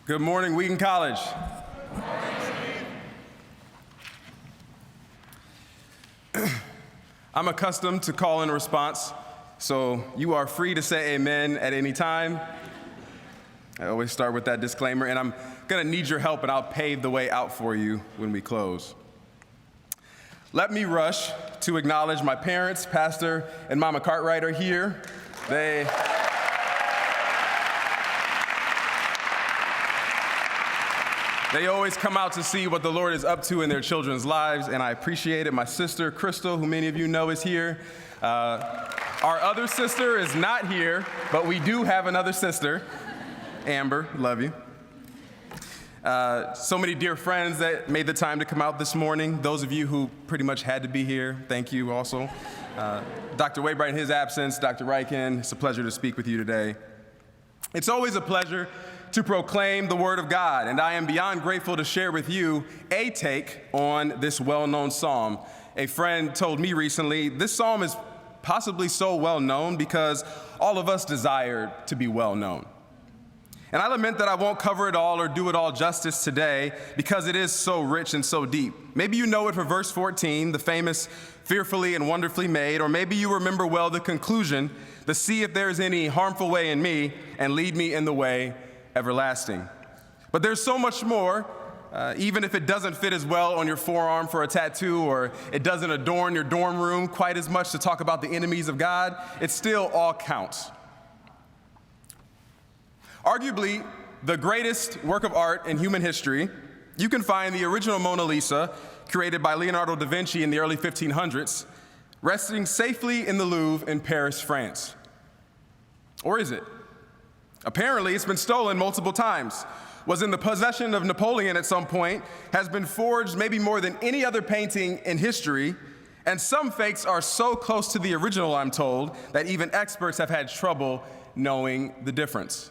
Good morning, Wheaton College. I'm accustomed to call and response, so you are free to say amen at any time. I always start with that disclaimer, and I'm gonna need your help, and I'll pave the way out for you when we close. Let me rush to acknowledge my parents, Pastor and Mama Cartwright are here. They always come out to see what the Lord is up to in their children's lives, and I appreciate it. My sister, Crystal, who many of you know is here. Our other sister is not here, but we do have another sister, Amber, love you. So many dear friends that made the time to come out this morning. Those of you who pretty much had to be here, thank you also. Dr. Wainwright in his absence, Dr. Wheaton, it's a pleasure to speak with you today. It's always a pleasure to proclaim the Word of God, and I am beyond grateful to share with you a take on this well-known psalm. A friend told me recently, this psalm is possibly so well-known because all of us desire to be well-known. And I lament that I won't cover it all or do it all justice today because it is so rich and so deep. Maybe you know it for verse 14, the famous fearfully and wonderfully made, or maybe you remember well the conclusion, to see if there is any harmful way in me and lead me in the way everlasting. But there's so much more, even if it doesn't fit as well on your forearm for a tattoo, or it doesn't adorn your dorm room quite as much to talk about the enemies of God, it still all counts. Arguably, the greatest work of art in human history, you can find the original Mona Lisa, created by Leonardo da Vinci in the early 1500s, resting safely in the Louvre in Paris, France. Or is it? Apparently, it's been stolen multiple times, was in the possession of Napoleon at some point, has been forged maybe more than any other painting in history, and some fakes are so close to the original, I'm told, that even experts have had trouble knowing the difference.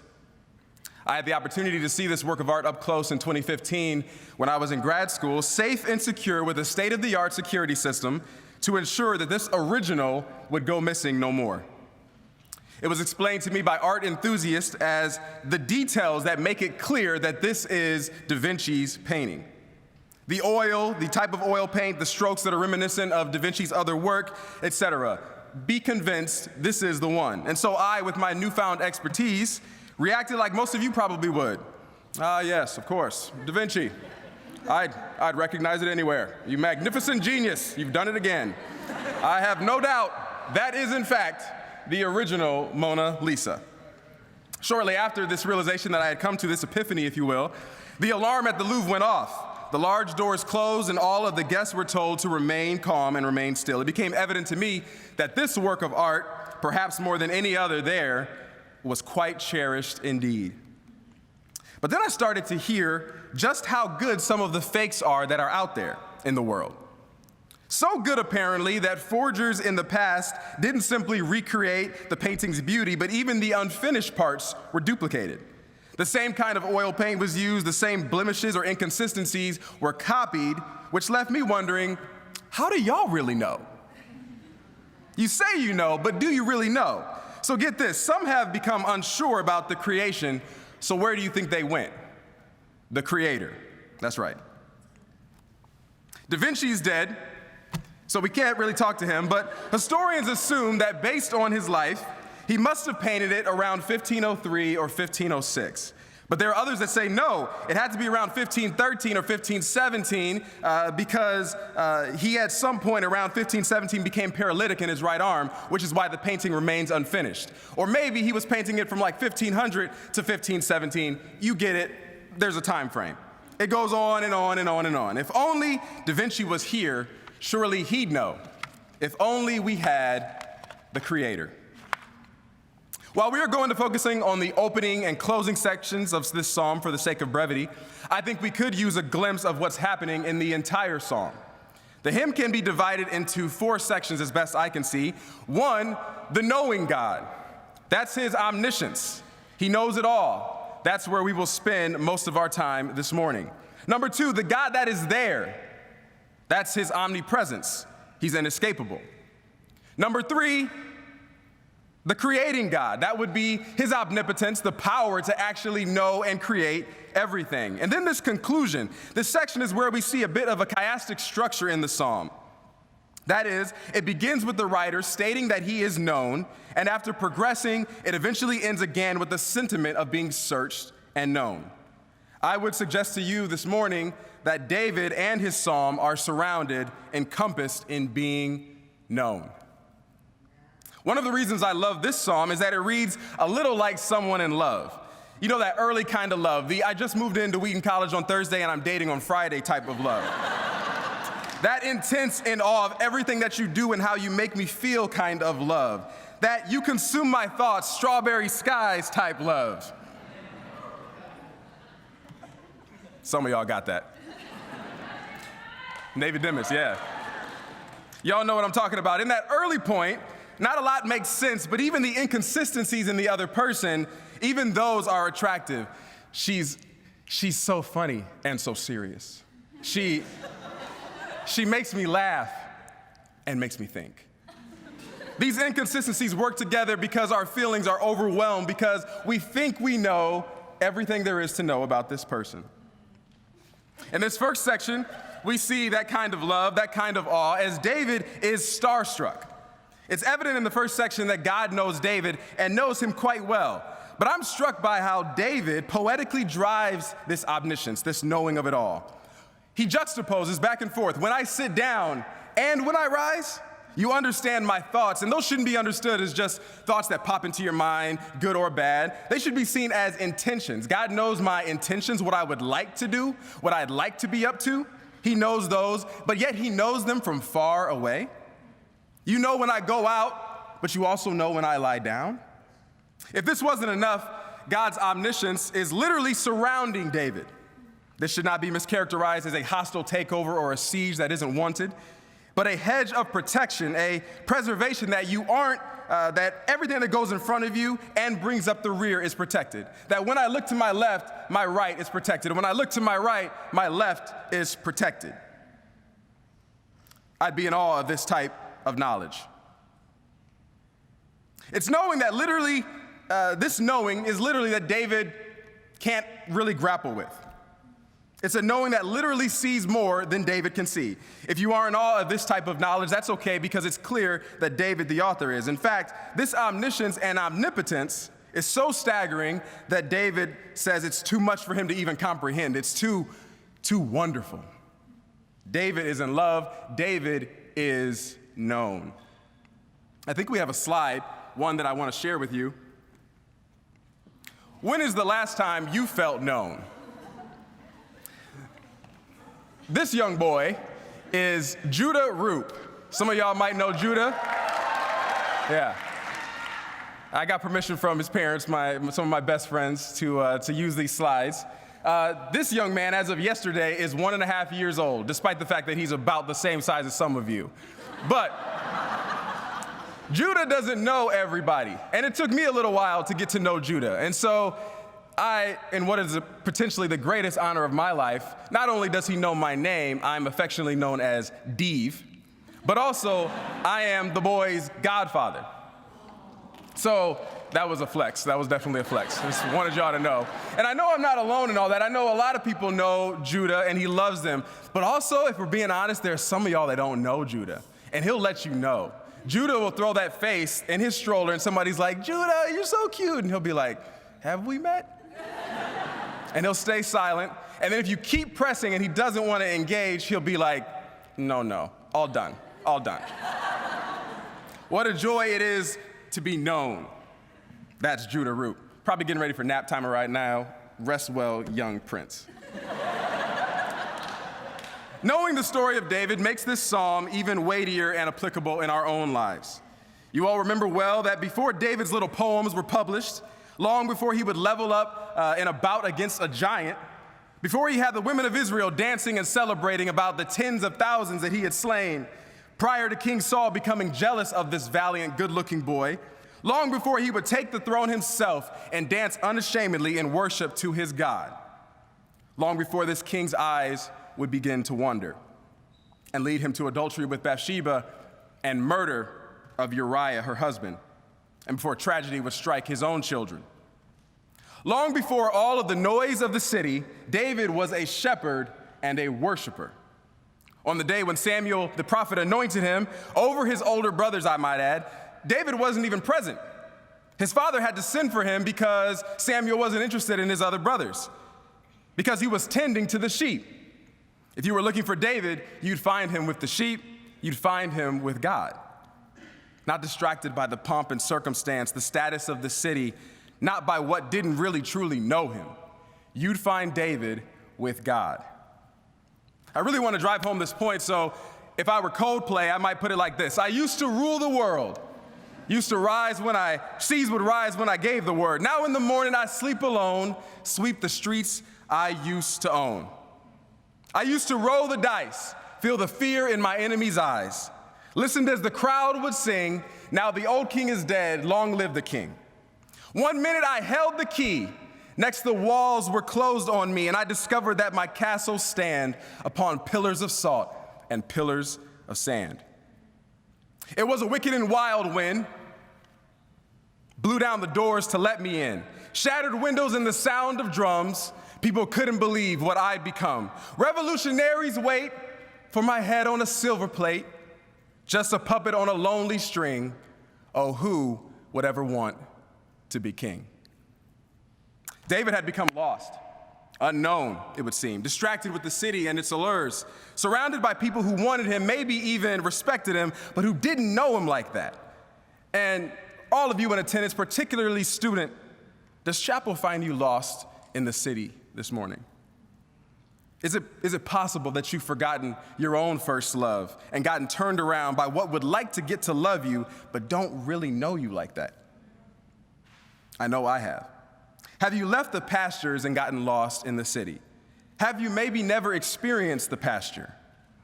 I had the opportunity to see this work of art up close in 2015 when I was in grad school, safe and secure with a state-of-the-art security system to ensure that this original would go missing no more. It was explained to me by art enthusiasts as the details that make it clear that this is Da Vinci's painting. The oil, the type of oil paint, the strokes that are reminiscent of Da Vinci's other work, etc. Be convinced this is the one. And so I, with my newfound expertise, reacted like most of you probably would. Yes, of course, Da Vinci. I'd recognize it anywhere. You magnificent genius, you've done it again. I have no doubt that is, in fact, the original Mona Lisa. Shortly after this realization that I had come to, this epiphany, if you will, the alarm at the Louvre went off. The large doors closed and all of the guests were told to remain calm and remain still. It became evident to me that this work of art, perhaps more than any other there, was quite cherished indeed. But then I started to hear just how good some of the fakes are that are out there in the world. So good, apparently, that forgers in the past didn't simply recreate the painting's beauty, but even the unfinished parts were duplicated. The same kind of oil paint was used, the same blemishes or inconsistencies were copied, which left me wondering, how do y'all really know? You say you know, but do you really know? So get this, some have become unsure about the creation, so where do you think they went? The creator, that's right. Da Vinci's dead, so we can't really talk to him, but historians assume that based on his life, he must have painted it around 1503 or 1506. But there are others that say no, it had to be around 1513 or 1517 because he at some point around 1517 became paralytic in his right arm, which is why the painting remains unfinished. Or maybe he was painting it from like 1500 to 1517. You get it, there's a time frame. It goes on and on and on and on. If only Da Vinci was here, surely he'd know. If only we had the creator. While we are going to focusing on the opening and closing sections of this psalm for the sake of brevity, I think we could use a glimpse of what's happening in the entire psalm. The hymn can be divided into 4 sections as best I can see. 1, the knowing God. That's his omniscience. He knows it all. That's where we will spend most of our time this morning. Number 2, the God that is there. That's his omnipresence. He's inescapable. Number 3, The creating God, that would be his omnipotence, the power to actually know and create everything. And then this conclusion, this section is where we see a bit of a chiastic structure in the psalm. That is, it begins with the writer stating that he is known, and after progressing, it eventually ends again with the sentiment of being searched and known. I would suggest to you this morning that David and his psalm are surrounded, encompassed in being known. One of the reasons I love this psalm is that it reads a little like someone in love. You know, that early kind of love, the I just moved into Wheaton College on Thursday and I'm dating on Friday type of love. That intense in awe of everything that you do and how you make me feel kind of love. That you consume my thoughts, strawberry skies type love. Some of y'all got that. David Demis, yeah. Y'all know what I'm talking about. In that early point, not a lot makes sense, but even the inconsistencies in the other person, even those are attractive. She's so funny and so serious. She makes me laugh and makes me think. These inconsistencies work together because our feelings are overwhelmed, because we think we know everything there is to know about this person. In this first section, we see that kind of love, that kind of awe, as David is starstruck. It's evident in the first section that God knows David and knows him quite well. But I'm struck by how David poetically drives this omniscience, this knowing of it all. He juxtaposes back and forth. When I sit down and when I rise, you understand my thoughts. And those shouldn't be understood as just thoughts that pop into your mind, good or bad. They should be seen as intentions. God knows my intentions, what I would like to do, what I'd like to be up to. He knows those, but yet he knows them from far away. You know when I go out, but you also know when I lie down. If this wasn't enough, God's omniscience is literally surrounding David. This should not be mischaracterized as a hostile takeover or a siege that isn't wanted, but a hedge of protection, a preservation that you aren't, that everything that goes in front of you and brings up the rear is protected. That when I look to my left, my right is protected. When I look to my right, my left is protected. I'd be in awe of this type of knowledge. It's knowing that literally, this knowing is literally that David can't really grapple with. It's a knowing that literally sees more than David can see. If you are in awe of this type of knowledge, that's okay, because it's clear that David, the author, is. In fact, this omniscience and omnipotence is so staggering that David says it's too much for him to even comprehend. It's too wonderful. David is in love. David is known. I think we have a slide, one that I want to share with you. When is the last time you felt known? This young boy is Judah Roop. Some of y'all might know Judah. Yeah. I got permission from his parents, some of my best friends, to use these slides. This young man, as of yesterday, is 1.5 years old, despite the fact that he's about the same size as some of you. But Judah doesn't know everybody, and it took me a little while to get to know Judah. And so in what is potentially the greatest honor of my life, not only does he know my name, I'm affectionately known as Deve, but also I am the boy's godfather. So that was a flex. That was definitely a flex. Just wanted y'all to know. And I know I'm not alone in all that. I know a lot of people know Judah, and he loves them. But also, if we're being honest, there's some of y'all that don't know Judah, and he'll let you know. Judah will throw that face in his stroller, and somebody's like, "Judah, you're so cute." And he'll be like, "Have we met?" And he'll stay silent. And then if you keep pressing and he doesn't want to engage, he'll be like, no, all done. What a joy it is to be known. That's Judah Roop. Probably getting ready for nap time right now. Rest well, young prince. Knowing the story of David makes this psalm even weightier and applicable in our own lives. You all remember well that before David's little poems were published, long before he would level up in a bout against a giant, before he had the women of Israel dancing and celebrating about the tens of thousands that he had slain, prior to King Saul becoming jealous of this valiant, good-looking boy, long before he would take the throne himself and dance unashamedly in worship to his God, long before this king's eyes would begin to wander and lead him to adultery with Bathsheba and murder of Uriah, her husband. and before tragedy would strike his own children. Long before all of the noise of the city, David was a shepherd and a worshiper. On the day when Samuel the prophet anointed him over his older brothers, I might add, David wasn't even present. His father had to send for him because Samuel wasn't interested in his other brothers, because he was tending to the sheep. If you were looking for David, you'd find him with the sheep, you'd find him with God. Not distracted by the pomp and circumstance, the status of the city, not by what didn't really truly know him. You'd find David with God. I really want to drive home this point, so if I were Coldplay, I might put it like this. I used to rule the world. Seas would rise when I gave the word. Now in the morning I sleep alone, sweep the streets I used to own. I used to roll the dice, feel the fear in my enemy's eyes. Listened as the crowd would sing, now the old king is dead, long live the king. 1 minute I held the key, next the walls were closed on me, and I discovered that my castles stand upon pillars of salt and pillars of sand. It was a wicked and wild wind, blew down the doors to let me in, shattered windows and the sound of drums. People couldn't believe what I'd become. Revolutionaries wait for my head on a silver plate, just a puppet on a lonely string. Oh, who would ever want to be king? David had become lost, unknown, it would seem, distracted with the city and its allures, surrounded by people who wanted him, maybe even respected him, but who didn't know him like that. And all of you in attendance, particularly student, does chapel find you lost in the city this morning? Is it possible that you've forgotten your own first love and gotten turned around by what would like to get to love you, but don't really know you like that? I know I have. Have you left the pastures and gotten lost in the city? Have you maybe never experienced the pasture,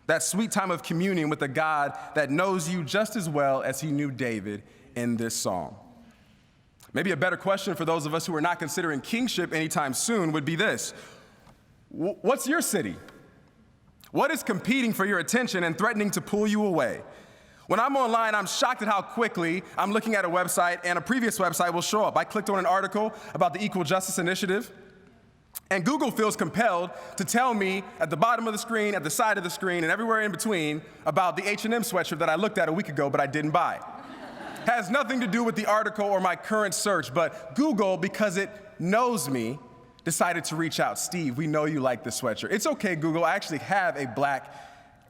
that sweet time of communion with a God that knows you just as well as he knew David in this song? Maybe a better question for those of us who are not considering kingship anytime soon would be this. What's your city? What is competing for your attention and threatening to pull you away? When I'm online, I'm shocked at how quickly I'm looking at a website and a previous website will show up. I clicked on an article about the Equal Justice Initiative, and Google feels compelled to tell me at the bottom of the screen, at the side of the screen, and everywhere in between about the H&M sweatshirt that I looked at a week ago but I didn't buy. Has nothing to do with the article or my current search, but Google, because it knows me, decided to reach out. Steve, we know you like this sweatshirt. It's okay, Google, I actually have a black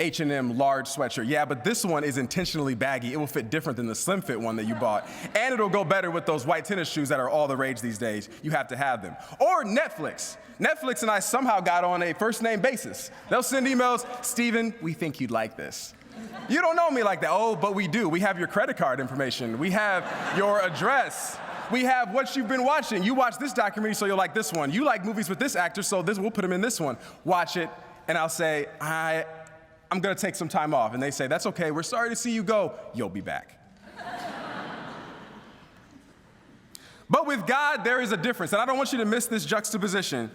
H&M large sweatshirt. Yeah, but this one is intentionally baggy. It will fit different than the slim fit one that you bought. And it'll go better with those white tennis shoes that are all the rage these days. You have to have them. Or Netflix. Netflix and I somehow got on a first name basis. They'll send emails, Steven, we think you'd like this. You don't know me like that. Oh, but we do. We have your credit card information. We have your address. We have what you've been watching. You watch this documentary, so you'll like this one. You like movies with this actor, so we'll put him in this one. Watch it, and I'll say, I'm gonna take some time off. And they say, that's okay, we're sorry to see you go. You'll be back. But with God, there is a difference, and I don't want you to miss this juxtaposition.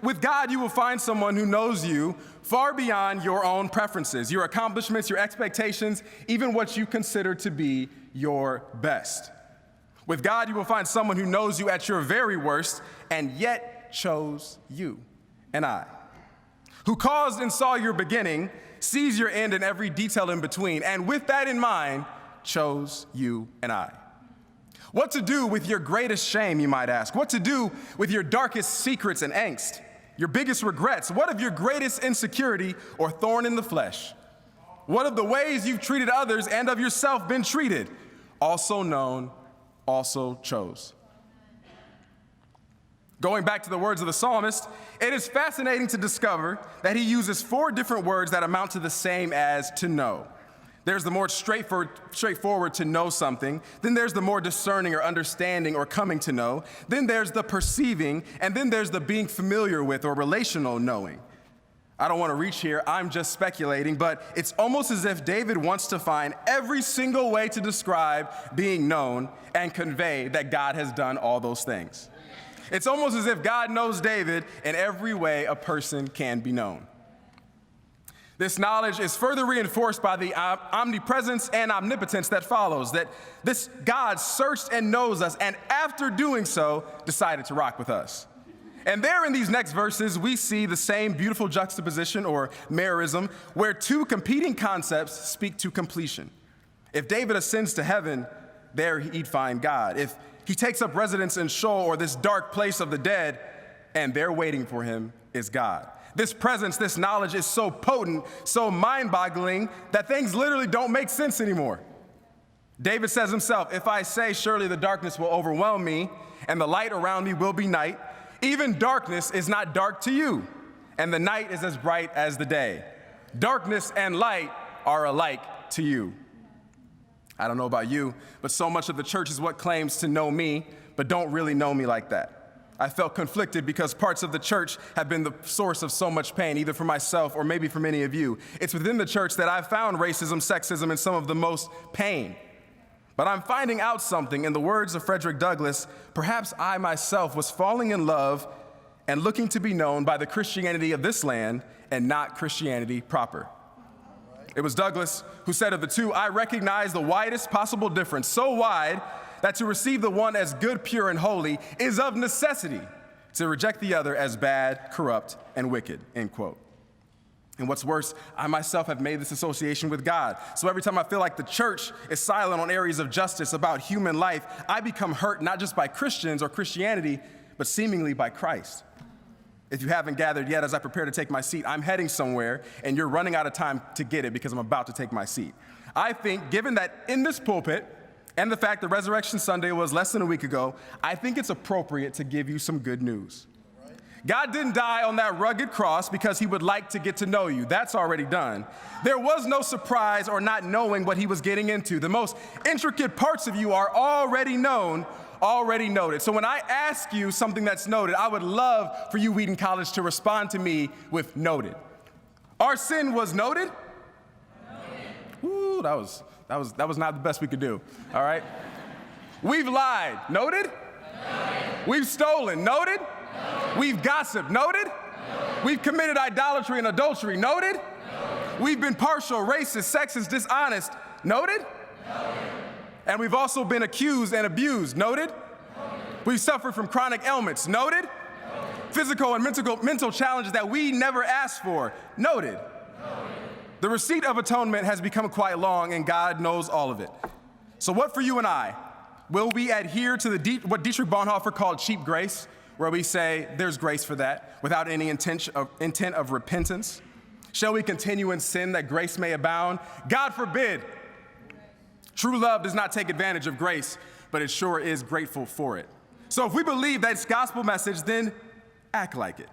With God, you will find someone who knows you far beyond your own preferences, your accomplishments, your expectations, even what you consider to be your best. With God, you will find someone who knows you at your very worst and yet chose you and I, who caused and saw your beginning, sees your end and every detail in between, and with that in mind, chose you and I. What to do with your greatest shame, you might ask? What to do with your darkest secrets and angst, your biggest regrets? What of your greatest insecurity or thorn in the flesh? What of the ways you've treated others and of yourself been treated? Also known, also chose. Going back to the words of the psalmist, it is fascinating to discover that he uses 4 different words that amount to the same as to know. There's the more straightforward to know something, then there's the more discerning or understanding or coming to know, then there's the perceiving, and then there's the being familiar with or relational knowing. I don't want to reach here, I'm just speculating, but it's almost as if David wants to find every single way to describe being known and convey that God has done all those things. It's almost as if God knows David in every way a person can be known. This knowledge is further reinforced by the omnipresence and omnipotence that follows, that this God searched and knows us, and after doing so, decided to rock with us. And there in these next verses, we see the same beautiful juxtaposition or merism where two competing concepts speak to completion. If David ascends to heaven, there he'd find God. If he takes up residence in Sheol, or this dark place of the dead, and there waiting for him is God. This presence, this knowledge is so potent, so mind-boggling, that things literally don't make sense anymore. David says himself, if I say surely the darkness will overwhelm me, and the light around me will be night, even darkness is not dark to you, and the night is as bright as the day. Darkness and light are alike to you. I don't know about you, but so much of the church is what claims to know me, but don't really know me like that. I felt conflicted because parts of the church have been the source of so much pain, either for myself or maybe for many of you. It's within the church that I've found racism, sexism, and some of the most pain. But I'm finding out something. In the words of Frederick Douglass, perhaps I myself was falling in love and looking to be known by the Christianity of this land and not Christianity proper. It was Douglass who said of the two, I recognize the widest possible difference, so wide that to receive the one as good, pure, and holy is of necessity, to reject the other as bad, corrupt, and wicked, end quote. And what's worse, I myself have made this association with God. So every time I feel like the church is silent on areas of justice about human life, I become hurt not just by Christians or Christianity, but seemingly by Christ. If you haven't gathered yet, as I prepare to take my seat, I'm heading somewhere, and you're running out of time to get it because I'm about to take my seat. I think, given that in this pulpit, and the fact that Resurrection Sunday was less than a week ago, I think it's appropriate to give you some good news. God didn't die on that rugged cross because he would like to get to know you. That's already done. There was no surprise or not knowing what he was getting into. The most intricate parts of you are already known, already noted. So when I ask you something that's noted, I would love for you, Wheaton College, to respond to me with noted. Our sin was noted? Ooh, that was not the best we could do, all right? We've lied, noted? Noted. We've stolen, noted? Noted. We've gossiped, noted? Noted. We've committed idolatry and adultery, noted? Noted. We've been partial, racist, sexist, dishonest, noted? Noted. And we've also been accused and abused, noted? Noted. We've suffered from chronic ailments, noted? Noted. Physical and mental challenges that we never asked for, noted? Noted. The receipt of atonement has become quite long, and God knows all of it. So what for you and I? Will we adhere to what Dietrich Bonhoeffer called cheap grace, where we say there's grace for that, without any intent of repentance? Shall we continue in sin that grace may abound? God forbid. True love does not take advantage of grace, but it sure is grateful for it. So if we believe that's gospel message, then act like it.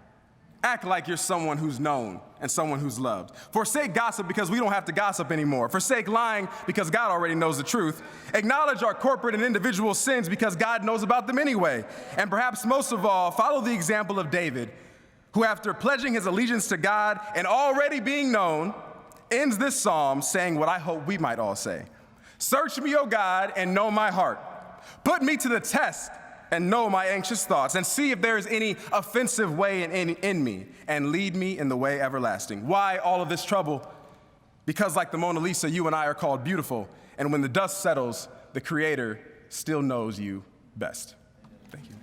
Act like you're someone who's known and someone who's loved. Forsake gossip because we don't have to gossip anymore. Forsake lying because God already knows the truth. Acknowledge our corporate and individual sins because God knows about them anyway. And perhaps most of all, follow the example of David, who after pledging his allegiance to God and already being known, ends this psalm saying what I hope we might all say. Search me, O God, and know my heart. Put me to the test and know my anxious thoughts, and see if there is any offensive way in me, and lead me in the way everlasting. Why all of this trouble? Because like the Mona Lisa, you and I are called beautiful, and when the dust settles, the Creator still knows you best. Thank you.